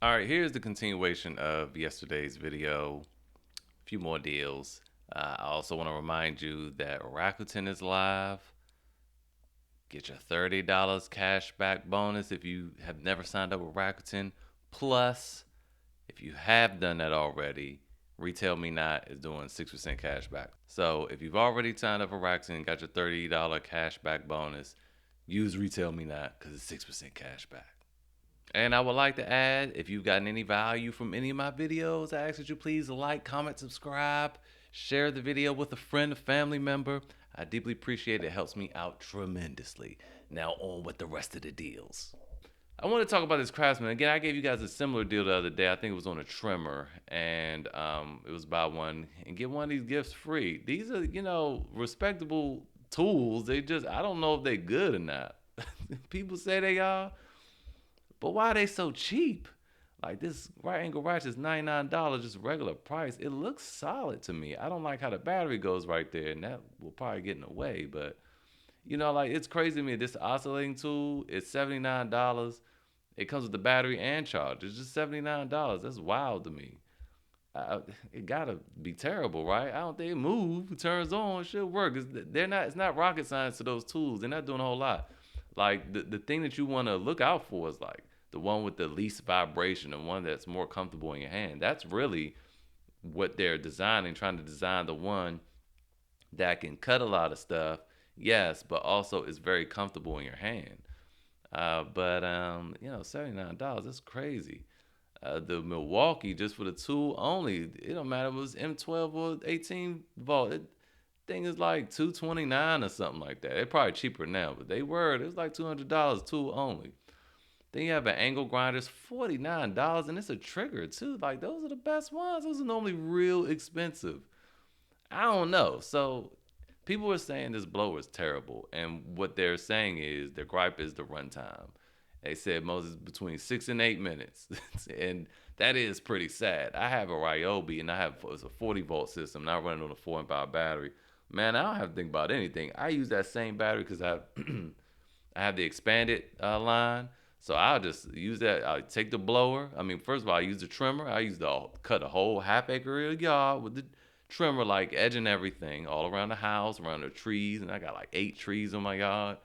All right, here's the continuation of yesterday's video. A few more deals. I also want to remind you that Rakuten is live. Get your $30 cash back bonus if you have never signed up with Rakuten. Plus, if you have done that already, Retail Me Not is doing 6% cash back. So if you've already signed up for Rakuten and got your $30 cash back bonus, use Retail Me Not because it's 6% cash back. And I would like to add, if you've gotten any value from any of my videos, I ask that you please like, comment, subscribe, share the video with a friend, a family member. I deeply appreciate it. It helps me out tremendously. Now on with the rest of the deals. I want to talk about this Craftsman. Again, I gave you guys a similar deal the other day. I think it was on a trimmer, and it was buy one and get one of these gifts free. These are, respectable tools. I don't know if they're good or not. People say they are, but why are they so cheap? Like this right angle ratchet is $99, just regular price. It looks solid to me. I don't like how the battery goes right there, and that will probably get in the way. But like it's crazy to me. This oscillating tool is $79. It comes with the battery and charge. It's just $79. That's wild to me. It gotta be terrible, right? I don't think it moves, it turns on, it should work. They're not. It's not rocket science to those tools. They're not doing a whole lot. Like the thing that you want to look out for is like the one with the least vibration, the one that's more comfortable in your hand. That's really what they're designing, trying to design the one that can cut a lot of stuff, yes, but also is very comfortable in your hand. But $79, that's crazy. The Milwaukee, just for the tool only, it don't matter if it was M12 or 18 volt. Thing is like 229 or something like that. They're probably cheaper now, but it was like $200 tool only. Then you have an angle grinder, it's $49, and it's a trigger too. Like those are the best ones. Those are normally real expensive. I don't know. So people are saying this blower is terrible, and what they're saying is their gripe is the runtime. They said Moses between 6 and 8 minutes, and that is pretty sad. I have a Ryobi, and it's a 40 volt system, and I run it on a 4 amp hour battery. Man, I don't have to think about anything. I use that same battery because I I have the expanded line. So I'll just use that. I take the blower. I mean, first of all, I use the trimmer. I use the cut a whole half-acre yard with the trimmer, like edging everything all around the house, around the trees, and I got like 8 trees on my yard,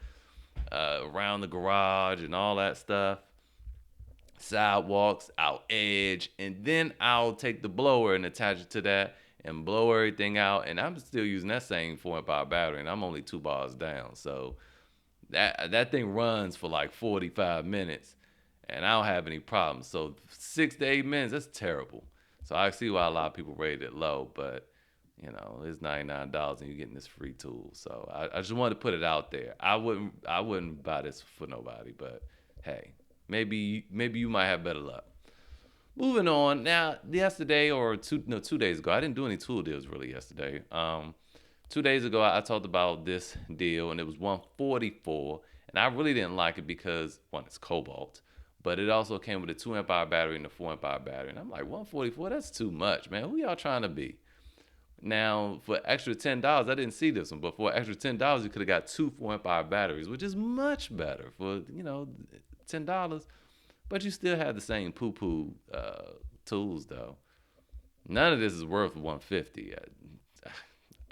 around the garage and all that stuff. Sidewalks, I'll edge, and then I'll take the blower and attach it to that and blow everything out. And I'm still using that same 4 amp hour battery, and I'm only 2 bars down. So that thing runs for like 45 minutes, and I don't have any problems. So 6 to 8 minutes, that's terrible. So I see why a lot of people rate it low, but it's $99 and you're getting this free tool. So I just wanted to put it out there. I wouldn't buy this for nobody, but hey, maybe you might have better luck. Moving on now, yesterday or 2 days ago, I didn't do any tool deals really yesterday. 2 days ago, I talked about this deal, and it was 144, and I really didn't like it because one, it's cobalt, but it also came with a 2 amp hour battery and a 4 amp hour battery, and I'm like 144, that's too much, man. Who y'all trying to be? Now for extra $10, I didn't see this one, but for extra $10, you could have got two 4 amp hour batteries, which is much better for $10. But you still have the same poo poo tools though. None of this is worth 150.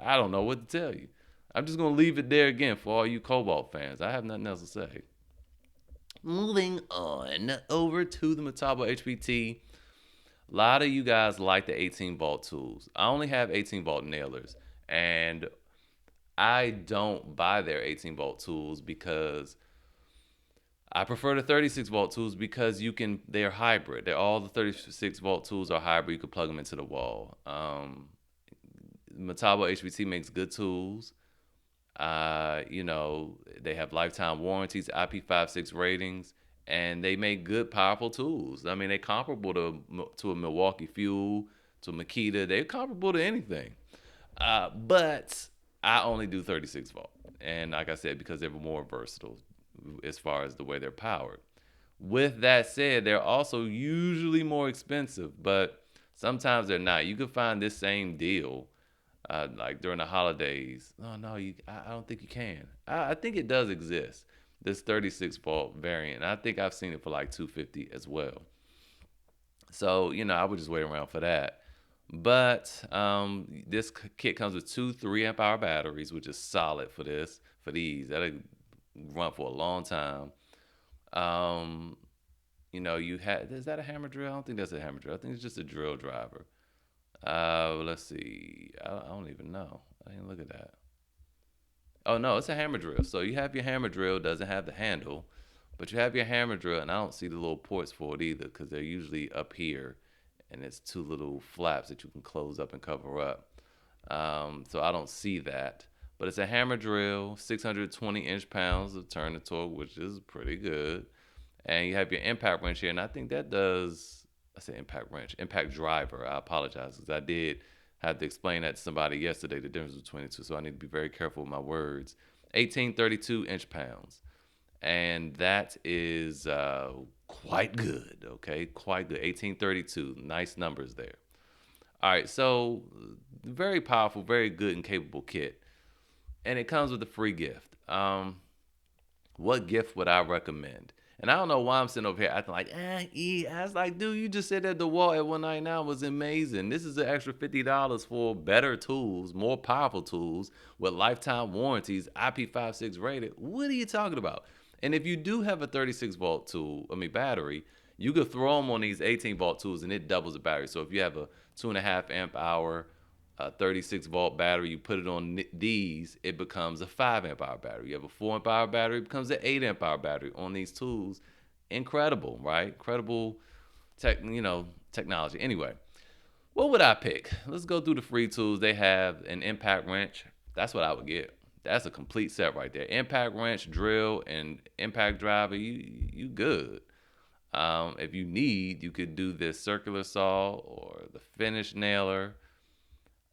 I don't know what to tell you. I'm just gonna leave it there again for all you Cobalt fans. I have nothing else to say. Moving on over to the Metabo HPT. A lot of you guys like the 18 volt tools. I only have 18 volt nailers, and I don't buy their 18 volt tools because I prefer the 36 volt tools because they're hybrid. All the 36 volt tools are hybrid. You can plug them into the wall. Metabo HPT makes good tools. They have lifetime warranties, IP56 ratings, and they make good, powerful tools. I mean, they're comparable to a Milwaukee Fuel, to a Makita. They're comparable to anything. But I only do 36 volt, and like I said, because they're more versatile as far as the way they're powered. With that said, they're also usually more expensive, but sometimes they're not. You can find this same deal like during the holidays. Oh no, I don't think you can. I think it does exist. This 36 volt variant. I think I've seen it for like 250 as well. So, I would just wait around for that. But this kit comes with two 3 amp hour batteries, which is solid for these. That'll run for a long time. Um, you had is that a hammer drill? I don't think that's a hammer drill. I think it's just a drill driver. Let's see. I don't even know. I didn't look at that. Oh no, it's a hammer drill. So you have your hammer drill, doesn't have the handle, but you have your hammer drill, and I don't see the little ports for it either because they're usually up here, and it's two little flaps that you can close up and cover up. So I don't see that. But it's a hammer drill, 620 inch pounds of turning torque, which is pretty good. And you have your impact wrench here, and I think that does. I say impact wrench, impact driver. I apologize because I did have to explain that to somebody yesterday, the difference between the two. So I need to be very careful with my words. 1832 inch pounds, and that is quite good. Okay, quite good. 1832, nice numbers there. All right, so very powerful, very good and capable kit, and it comes with a free gift. What gift would I recommend? And I don't know why I'm sitting over here acting like, I was like, dude, you just said that the wall at 199 was amazing. This is an extra $50 for better tools, more powerful tools with lifetime warranties, IP56 rated. What are you talking about? And if you do have a 36 volt battery, you could throw them on these 18 volt tools and it doubles the battery. So if you have a 2.5 amp hour 36 volt battery, you put it on these, it becomes a 5 amp hour battery. You have a 4 amp hour battery, it becomes an 8 amp hour battery on these tools. Incredible, right? Incredible technology. Anyway, what would I pick? Let's go through the free tools. They have an impact wrench. That's what I would get. That's a complete set right there. Impact wrench, drill, and impact driver. You good. If you need, you could do this circular saw or the finish nailer.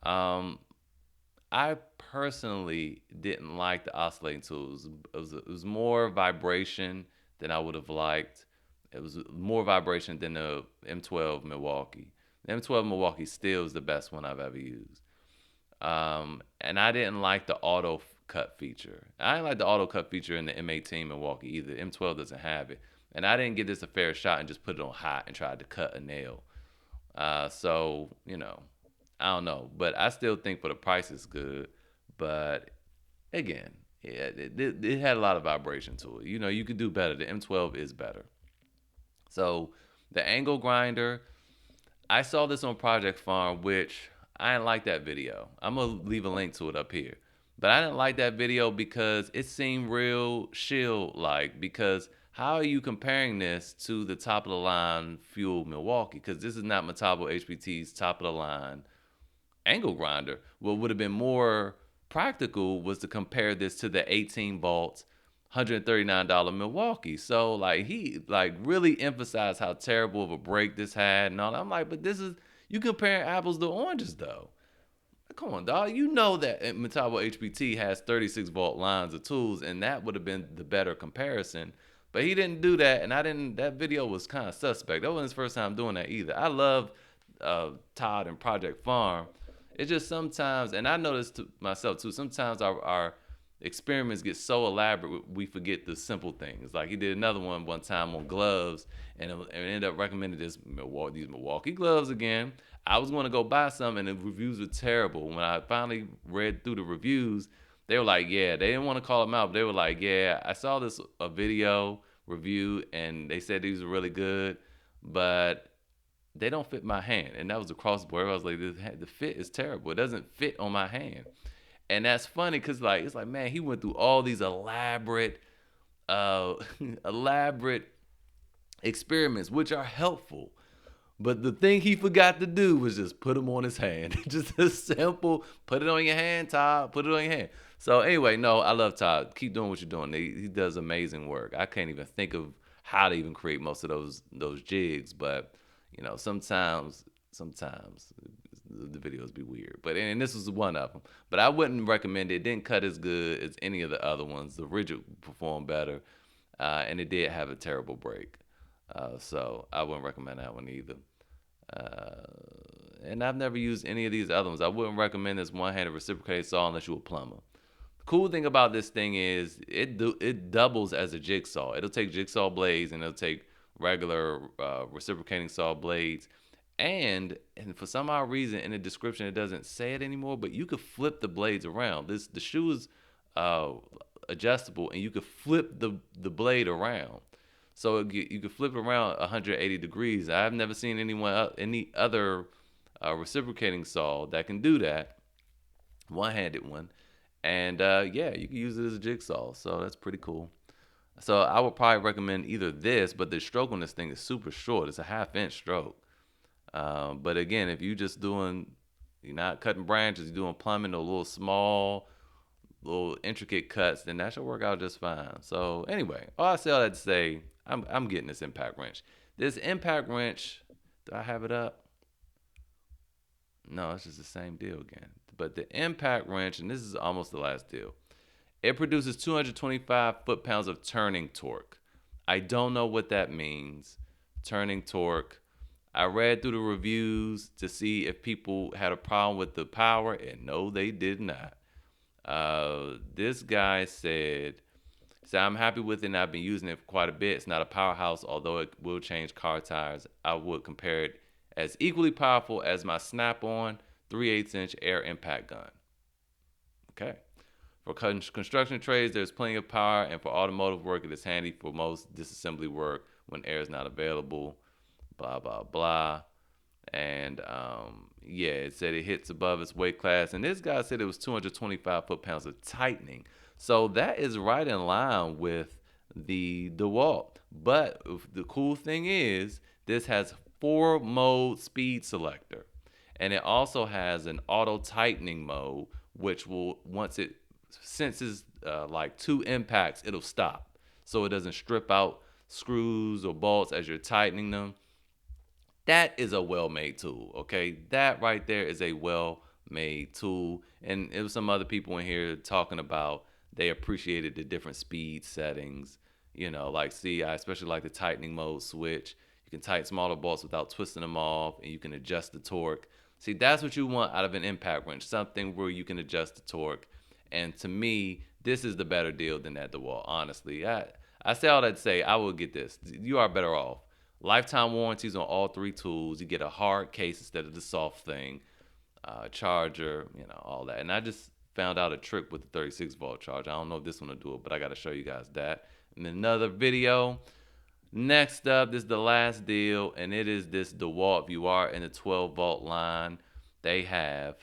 I personally didn't like the oscillating tools. It was more vibration than I would have liked. It was more vibration than the M12 Milwaukee. The M12 Milwaukee still is the best one I've ever used. And I didn't like the auto cut feature. I didn't like the auto cut feature in the M18 Milwaukee either. M12 doesn't have it. And I didn't give this a fair shot and just put it on hot and tried to cut a nail. So, I don't know, but I still think for the price it's good. But again, yeah, it had a lot of vibration to it. You could do better. The M12 is better. So the angle grinder, I saw this on Project Farm, which I didn't like that video. I'm gonna leave a link to it up here. But I didn't like that video because it seemed real shield like. Because how are you comparing this to the top of the line Fuel Milwaukee? Because this is not Metabo HPT's top of the line angle grinder. What would have been more practical was to compare this to the 18 volt $139 Milwaukee. So he really emphasized how terrible of a break this had and all that. I'm like, but this is you comparing apples to oranges though. Come on, dog. You know that Metabo HPT has 36 volt lines of tools, and that would have been the better comparison. But he didn't do that, and I didn't. That video was kind of suspect. That wasn't his first time doing that either. I love Todd and Project Farm. It's just sometimes, and I noticed to myself too. Sometimes our experiments get so elaborate we forget the simple things. Like he did another one time on gloves, and ended up recommending these Milwaukee gloves again. I was going to go buy some, and the reviews were terrible. When I finally read through the reviews, they were like, yeah, they didn't want to call them out, but they were like, yeah, I saw this a video review, and they said these were really good, but they don't fit my hand. And that was across the board. I was like, the fit is terrible. It doesn't fit on my hand. And that's funny because it's like, man, he went through all these elaborate elaborate experiments, which are helpful. But the thing he forgot to do was just put them on his hand. Just a simple, put it on your hand, Todd. Put it on your hand. So anyway, no, I love Todd. Keep doing what you're doing. He does amazing work. I can't even think of how to even create most of those jigs. But sometimes the videos be weird. But and this was one of them. But I wouldn't recommend it. It didn't cut as good as any of the other ones. The rigid performed better, and it did have a terrible break. So I wouldn't recommend that one either. And I've never used any of these other ones. I wouldn't recommend this one-handed reciprocating saw unless you're a plumber. The cool thing about this thing is it doubles as a jigsaw. It'll take jigsaw blades and it'll take regular reciprocating saw blades. And for some odd reason in the description it doesn't say it anymore, but you could flip the blades around. The shoe is uh, adjustable, and you could flip the blade around. So you could flip it around 180 degrees. I've never seen any other reciprocating saw that can do that, one-handed one. And yeah, you can use it as a jigsaw. So that's pretty cool. So I would probably recommend either this, but the stroke on this thing is super short. It's a half-inch stroke. But again, if you're not cutting branches, you're doing plumbing or little small, little intricate cuts, then that should work out just fine. So anyway, I say all that to say, I'm getting this impact wrench. This impact wrench, do I have it up? No, it's just the same deal again. But the impact wrench, and this is almost the last deal, it produces 225 foot-pounds of turning torque. I don't know what that means, turning torque. I read through the reviews to see if people had a problem with the power, and no, they did not. This guy said, I'm happy with it and I've been using it for quite a bit. It's not a powerhouse, although it will change car tires. I would compare it as equally powerful as my Snap-on 3/8-inch air impact gun. Okay. For construction trades, there's plenty of power, and for automotive work, it is handy for most disassembly work when air is not available. Blah, blah, blah. And yeah, it said it hits above its weight class. And this guy said it was 225 foot-pounds of tightening. So that is right in line with the dewalt. But the cool thing is, this has 4-mode speed selector. And it also has an auto tightening mode, which will, once it senses like 2 impacts, it'll stop. So it doesn't strip out screws or bolts as you're tightening them. That is a well-made tool, okay? That right there is a well-made tool. And it was some other people in here talking about they appreciated the different speed settings. Like, see, I especially like the tightening mode switch. You can tighten smaller bolts without twisting them off, and you can adjust the torque. See, that's what you want out of an impact wrench, something where you can adjust the torque. And to me, this is the better deal than that dewalt, honestly. I say all that to say I will get this. You are better off. Lifetime warranties on all 3 tools. You get a hard case instead of the soft thing. Charger, all that. And I just found out a trick with the 36 volt charger. I don't know if this one will do it, but I got to show you guys that in another video. Next up, this is the last deal, and it is this dewalt. If you are in the 12 volt line, they have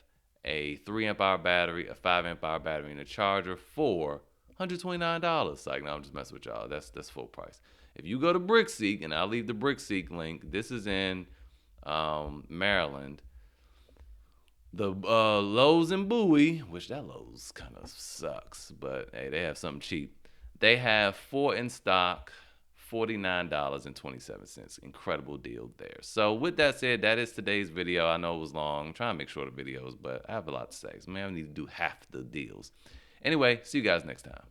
a 3 amp hour battery, a 5 amp hour battery, and a charger for $129. Like, no, I'm just messing with y'all. That's full price. If you go to BrickSeek, and I'll leave the BrickSeek link, this is in Maryland. The Lowe's and Bowie, which that Lowe's kind of sucks, but hey, they have something cheap. They have 4 in stock, $49.27. Incredible deal there. So with that said, that is today's video. I know it was long. I'm trying to make shorter videos, but I have a lot to say. So maybe I need to do half the deals. Anyway, see you guys next time.